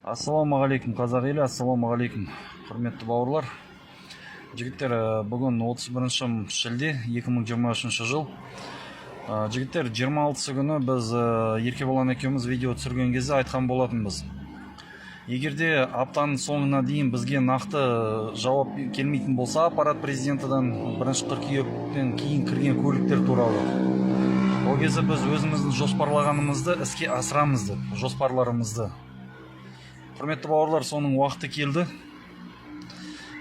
Ассалаумағалейкум қазақ елі, ассалаумағалейкум құрметті бауырлар. Жігіттер, бүгін 31 шілде 2023 жыл. Жігіттер, 26 күні біз Еркебұлан екеуміз видео түсірген кезде айтқан болатынбыз. Егерде аптаның соңына дейін бізге нақты жауап келмейтін болса, аппарат президентідан 1 қыркүйектен кейін кірген көліктер туралы, ол кезде біз өзіміздің жоспарлағанымызды іске асырамыз деп, жоспарларымызды. Құрметті бауырлар, соның уақыты келді.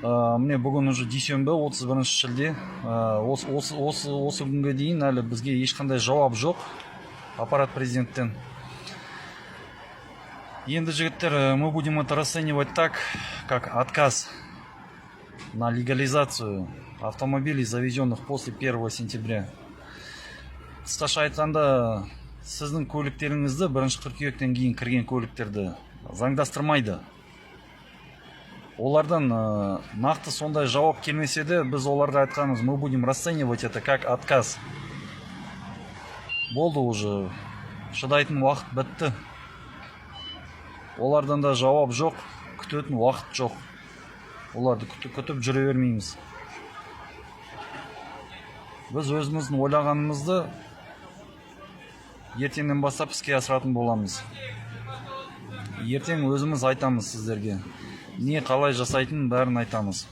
Міне бүгін уже дүйсенбі 31 шілде. Осы күнге дейін әлі бізге ешқандай жауап жоқ аппарат президенттен. Енді жігіттер, мы будем это расценивать так, как отказ на легализацию автомобилей, завезенных после 1 сентября. Қысқаша айтқанда, сіздің көліктеріңізді 1 қыркүйектен кейін кірген көліктерді заңдастырмайды. Олардан нақты сондай жауап келмесе де, біз оларға айтқанымыз, мы будем расценивать это как отказ. Болды уже, шыдайтын уақыт бітті. Олардан да жауап жоқ, күтетін уақыт жоқ. Оларды күтіп жүре бермейміз. Біз өзіміздің ойлағанымызды ертеңнен бастап іске асыратын боламыз. Ертең өзіміз айтамыз сіздерге. Не қалай жасайтын бәрін айтамыз.